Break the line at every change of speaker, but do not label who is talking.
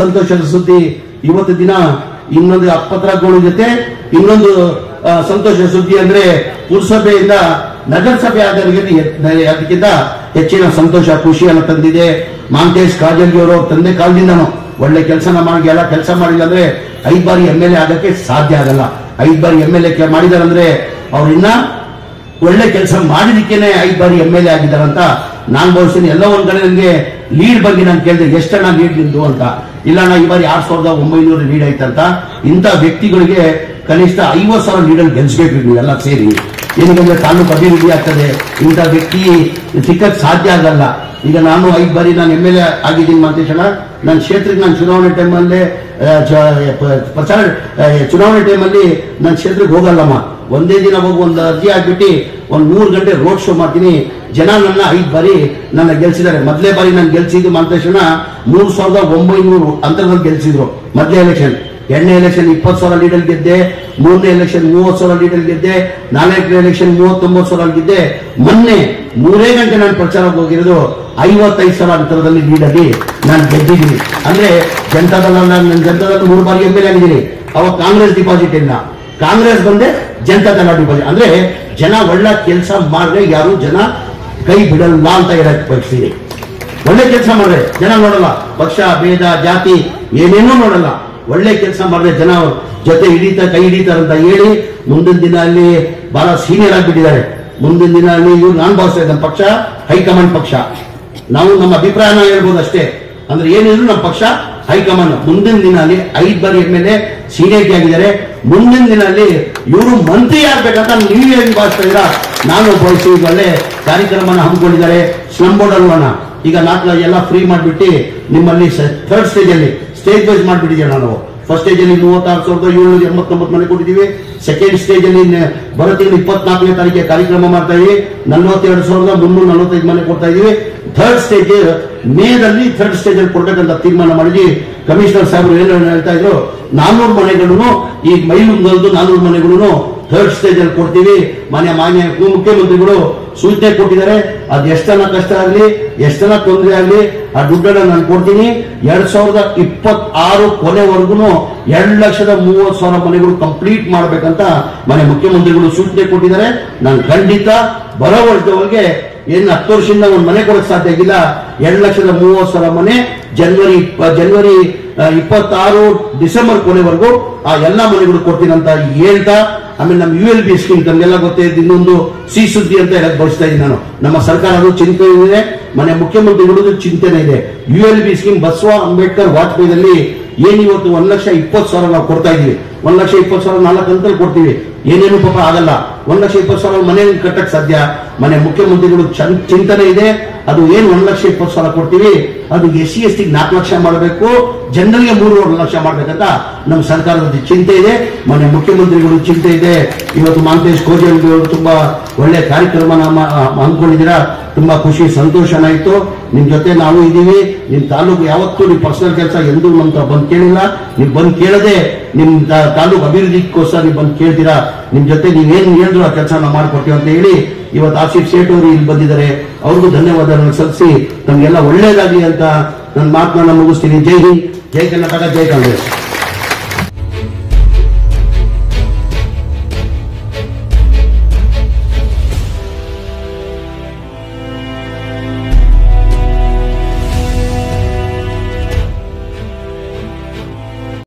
ಸಂತೋಷದ ಸುದ್ದಿ ಇವತ್ತು ದಿನ ಇನ್ನೊಂದು ಅಪ್ಪತ್ರಗಳ ಜೊತೆ ಇನ್ನೊಂದು ಸಂತೋಷದ ಸುದ್ದಿ ಅಂದ್ರೆ ಪುರಸಭೆಯಿಂದ ನಗರಸಭೆ ಅದಕ್ಕಿಂತ ಹೆಚ್ಚಿನ ಸಂತೋಷ ಖುಷಿಯನ್ನು ತಂದಿದೆ. ಮಾಂತೇಶ್ ಕಾಜಲ್ಗಿ ಅವರು ತಂದೆ ಕಾಲದಿಂದನೂ ಒಳ್ಳೆ ಕೆಲಸನ ಮಾಡಿ ಎಲ್ಲ ಕೆಲಸ ಮಾಡಿಲ್ಲ ಅಂದ್ರೆ 5 ಬಾರಿ MLA ಆಗಕ್ಕೆ ಸಾಧ್ಯ ಆಗಲ್ಲ. 5 ಬಾರಿ MLA ಮಾಡಿದಾರಂದ್ರೆ ಅವ್ರಿನ್ನ ಒಳ್ಳೆ ಕೆಲಸ ಮಾಡಿದಕ್ಕೇನೆ 5 ಬಾರಿ MLA ಆಗಿದ್ದಾರಂತ ನಾನು ಭಾವಿಸ್ತೀನಿ. ಎಲ್ಲ ಒಂದ್ ಕಡೆ ನನಗೆ ಲೀಡ್ ಬಗ್ಗೆ ನಾನು ಕೇಳಿದೆ, ಎಷ್ಟಣ್ಣ ಲೀಡ್ ನಿಂತು ಅಂತ. ಇಲ್ಲ ಅಣ್ಣ ಈ ಬಾರಿ 6900 ಲೀಡ್ ಆಯ್ತಂತ. ಇಂಥ ವ್ಯಕ್ತಿಗಳಿಗೆ ಕನಿಷ್ಠ 50,000 ಲೀಡಲ್ಲಿ ಗೆಲ್ಸ್ಬೇಕು ನೀವೆಲ್ಲ ಸೇರಿ. ಏನಕ್ಕೆ ತಾಲೂಕು ಅಭಿವೃದ್ಧಿ ಆಗ್ತದೆ. ಇಂಥ ವ್ಯಕ್ತಿ ಸಿಕ್ಕಕ್ಕೆ ಸಾಧ್ಯ ಆಗಲ್ಲ. ಈಗ ನಾನು 5 ಬಾರಿ ನಾನು MLA ಆಗಿದ್ದೀನಿ ಮಾಂತೇಶಣ್ಣ. ನನ್ನ ಕ್ಷೇತ್ರಕ್ಕೆ ನಾನು ಚುನಾವಣೆ ಟೈಮಲ್ಲೇ ಚುನಾವಣೆ ಟೈಮಲ್ಲಿ ನನ್ನ ಕ್ಷೇತ್ರಕ್ಕೆ ಹೋಗಲ್ಲಮ್ಮ. ಒಂದೇ ದಿನ ಹೋಗಿ ಒಂದು ಅರ್ಜಿ ಆಗ್ಬಿಟ್ಟು ಒಂದು 3 ಗಂಟೆ ರೋಡ್ ಶೋ ಮಾಡ್ತೀನಿ. ಜನ ನನ್ನ 5 ಬಾರಿ ನನ್ನ ಗೆಲ್ಸಿದ್ದಾರೆ. ಮೊದಲೇ ಬಾರಿ ನಾನು ಗೆಲ್ಸಿದ್ದು ಮಾಂತೇಶಣ್ಣ 3900 ಅಂತರದಲ್ಲಿ ಗೆಲ್ಸಿದ್ರು ಮೊದಲೇ ಎಲೆಕ್ಷನ್. 2ನೇ ಎಲೆಕ್ಷನ್ 20,000 ಲೀಡಲ್ ಗೆದ್ದೆ. 3ನೇ ಎಲೆಕ್ಷನ್ 30,000 ಲೀಡಲ್ ಗೆದ್ದೆ. 4ನೇ ಎಲೆಕ್ಷನ್ 39,000 ಗೆದ್ದೆ. ಮೊನ್ನೆ 3 ಗಂಟೆ ನಾನು ಪ್ರಚಾರಕ್ಕೆ ಹೋಗಿರೋದು 55,000 ಅಂತರದಲ್ಲಿ ಲೀಡಲ್ಲಿ ನಾನು ಗೆದ್ದಿದ್ದೀನಿ. ಅಂದ್ರೆ ಜನತಾದಳ 3 ಬಾರಿ MLA ಆಗಿದ್ದೀನಿ. ಅವಾಗ ಕಾಂಗ್ರೆಸ್ ಡಿಪಾಸಿಟ್ ಇಲ್ಲ. ಕಾಂಗ್ರೆಸ್ ಬಂದೆ ಜನತಾದಳ ಡಿಪಾಸಿಟ್. ಅಂದ್ರೆ ಜನ ಒಳ್ಳೆ ಕೆಲಸ ಮಾಡಿದ್ರೆ ಯಾರು ಜನ ಕೈ ಬಿಡಲ್ಲ ಅಂತ ಹೇಳಕ್ ಬಯಸ್ತೀನಿ. ಒಳ್ಳೆ ಕೆಲಸ ಮಾಡಿದ್ರೆ ಜನ ನೋಡಲ್ಲ, ಪಕ್ಷ ಭೇದ ಜಾತಿ ಏನೇನೂ ನೋಡಲ್ಲ. ಒಳ್ಳೆ ಕೆಲಸ ಮಾಡಿದ್ರೆ ಜನ ಜೊತೆ ಕೈ ಹಿಡಿತಾರಂತ ಹೇಳಿ ಮುಂದಿನ ದಿನ ಅಲ್ಲಿ ಬಹಳ ಸೀನಿಯರ್ ಆಗಿಬಿಟ್ಟಿದ್ದಾರೆ. ಮುಂದಿನ ದಿನ ಅಲ್ಲಿ ಇವ್ರು ನಾನು ಭಾವಿಸ್ತಾ ಇದ್ದ ಪಕ್ಷ ಹೈಕಮಾಂಡ್ ಪಕ್ಷ. ನಾವು ನಮ್ಮ ಅಭಿಪ್ರಾಯನ ಹೇಳ್ಬೋದು ಅಷ್ಟೇ. ಅಂದ್ರೆ ಏನಿದ್ರು ನಮ್ಮ ಪಕ್ಷ ಹೈಕಮಾಂಡ್. ಮುಂದಿನ ದಿನ ಅಲ್ಲಿ 5 ಬಾರಿ MLA ಸೀನಿಯರಿಟಿ ಆಗಿದ್ದಾರೆ. ಮುಂದಿನ ದಿನ ಅಲ್ಲಿ ಇವರು ಮಂತ್ರಿ ಆಗ್ಬೇಕಂತ ನೀವೇನು ಭಾವಿಸ್ತಾ ಇದ್ದೀರಾ? ನಾನು ಭಾವಿಸಿ ಒಳ್ಳೆ ಕಾರ್ಯಕ್ರಮನ ಹಮ್ಮಿಕೊಂಡಿದ್ದಾರೆ. ಸ್ಲಮ್ ಬೋರ್ಡ್ ಅಲ್ವಣ ಈಗ 4 ಎಲ್ಲ ಫ್ರೀ ಮಾಡಿಬಿಟ್ಟು ನಿಮ್ಮಲ್ಲಿ 3rd ಸ್ಟೇಜ್ ಅಲ್ಲಿ ಸ್ಟೇಜ್ ವೈಸ್ ಮಾಡಿಬಿಟ್ಟಿದ್ದೀವಿ. ನಾವು ಫಸ್ಟ್ ಸ್ಟೇಜ್ ಅಲ್ಲಿ 36,789 ಮನೆ ಕೊಟ್ಟಿದ್ದೀವಿ. ಸೆಕೆಂಡ್ ಸ್ಟೇಜ್ ಅಲ್ಲಿ ಬರೋ ತಿಂಗಳು 24ನೇ ತಾರೀಕಿಗೆ ಕಾರ್ಯಕ್ರಮ ಮಾಡ್ತಾ ಇದೀವಿ. 42,345 ಮನೆ ಕೊಡ್ತಾ ಇದೀವಿ. 3rd ಸ್ಟೇಜ್ ಮೇದಲ್ಲಿ 3rd ಸ್ಟೇಜ್ ಅಲ್ಲಿ ಕೊಡ್ಬೇಕಂತ ತೀರ್ಮಾನ ಮಾಡಿದ್ವಿ. ಕಮಿಷನರ್ ಸಾಹೇಬರು ಏನು ಹೇಳ್ತಾ ಇದ್ರು, 400 ಮನೆಗಳನ್ನು ಈ ಮೈಲುಂಗಲ್ದು 400 ಮನೆಗಳನ್ನು 3rd ಸ್ಟೇಜ್ ಅಲ್ಲಿ ಕೊಡ್ತೀವಿ. ಮಾನ್ಯ ಮುಖ್ಯಮಂತ್ರಿಗಳು ಸೂಚನೆ ಕೊಟ್ಟಿದ್ದಾರೆ. ಅದು ಎಷ್ಟನ ಕಷ್ಟ ಆಗಲಿ ಎಷ್ಟನ ತೊಂದರೆ ಆಗಲಿ ಆ ದುಡ್ಡನ್ನ ನಾನು ಕೊಡ್ತೀನಿ. 2026 ಕೊನೆವರೆಗೂ 2,30,000 ಮನೆಗಳು ಕಂಪ್ಲೀಟ್ ಮಾಡ್ಬೇಕಂತ ಮಾನ್ಯ ಮುಖ್ಯಮಂತ್ರಿಗಳು ಸೂಚನೆ ಕೊಟ್ಟಿದ್ದಾರೆ. ನಾನು ಖಂಡಿತ ಬರೋ ವರ್ಷದವರೆಗೆ ಏನು 10 ವರ್ಷದಿಂದ ಒಂದು ಮನೆ ಕೊಡಕ್ಕೆ ಸಾಧ್ಯ ಆಗಿಲ್ಲ. 2,30,000 ಮನೆ ಜನವರಿ 26 ಡಿಸೆಂಬರ್ ಕೊನೆವರೆಗೂ ಆ ಎಲ್ಲಾ ಮನೆಗಳು ಕೊಡ್ತೀನಿ ಅಂತ ಹೇಳ್ತಾ, ಆಮೇಲೆ ನಮ್ಮ ULB ಸ್ಕೀಮ್ ತಮಗೆಲ್ಲ ಗೊತ್ತೇ ಇದೆ. ಇನ್ನೊಂದು ಸಿಹಿ ಸುದ್ದಿ ಅಂತ ಹೇಳಕ್ ಬಯಸ್ತಾ ಇದ್ದೀನಿ ನಾನು. ನಮ್ಮ ಸರ್ಕಾರ ಅದು ಚಿಂತೆ ಇದೆ, ಮನೆ ಮುಖ್ಯಮಂತ್ರಿಗಳದ್ದು ಚಿಂತನೆ ಇದೆ. ULB ಸ್ಕೀಮ್ ಬಸವ ಅಂಬೇಡ್ಕರ್ ವಾಜಪೇಯಿದಲ್ಲಿ ಏನಿವತ್ತು 1,20,000 ನಾವು ಕೊಡ್ತಾ ಇದೀವಿ. 1,20,000 4 ಹಂತದಲ್ಲಿ ಕೊಡ್ತೀವಿ. ಏನೇನು ಪಾಪ ಆಗಲ್ಲ. 1,20,000 ಮನೆ ಕಟ್ಟಕ್ ಸಾಧ್ಯ. ಮನೆ ಮುಖ್ಯಮಂತ್ರಿಗಳು ಚಿಂತನೆ ಇದೆ. ಅದು ಏನು 1,20,000 ಕೊಡ್ತೀವಿ, ಅದು SC ST 4 ಲಕ್ಷ ಮಾಡಬೇಕು, ಜನರಿಗೆ 3 ಲಕ್ಷ ಮಾಡ್ಬೇಕಂತ ನಮ್ಮ ಸರ್ಕಾರದ ಚಿಂತೆ ಇದೆ. ಮನೆ ಮುಖ್ಯಮಂತ್ರಿಗಳು ಚಿಂತೆ ಇದೆ. ಇವತ್ತು ಮಾಂತೇಶ್ ಕಾಜಲ್ಗಿ ಅವರು ತುಂಬಾ ಒಳ್ಳೆ ಕಾರ್ಯಕ್ರಮನ ಅಂದ್ಕೊಂಡಿದ್ದೀರಾ. ತುಂಬಾ ಖುಷಿ ಸಂತೋಷನಾಯ್ತು. ನಿಮ್ ಜೊತೆ ನಾವು ಇದ್ದೀವಿ. ನಿಮ್ ತಾಲೂಕು ಯಾವತ್ತೂ ನೀವು ಪರ್ಸನಲ್ ಕೆಲಸ ಎಂದೂ ನಮ್ಗೆ ಬಂದು ಕೇಳಿಲ್ಲ. ನೀವು ಬಂದು ಕೇಳದೆ ನಿಮ್ ತಾಲೂಕು ಅಭಿವೃದ್ಧಿಗೋಸ್ಕರ ನೀವು ಬಂದು ಕೇಳ್ತೀರಾ. ನಿಮ್ ಜೊತೆ ನೀವೇನು ಹೇಳಿದ್ರು ಆ ಕೆಲಸ ನಾವು ಮಾಡ್ಕೊಡ್ತೀವಿ ಅಂತ ಹೇಳಿ ಇವತ್ತು ಆಸಿಫ್ ಸೇಠ್ ಅವರು ಇಲ್ಲಿ ಬಂದಿದ್ದಾರೆ. ಅವ್ರಿಗೂ ಧನ್ಯವಾದಗಳನ್ನು ಸಲ್ಲಿಸಿ ತಮಗೆಲ್ಲ ಒಳ್ಳೇದಾಗಲಿ ಅಂತ ನನ್ನ ಮಾತನ್ನ ಮುಗಿಸ್ತೀನಿ. ಜೈ ಹಿಂದ್, ಜೈ ಕರ್ನಾಟಕ, ಜೈ ಕಾಂಗ್ರೆಸ್.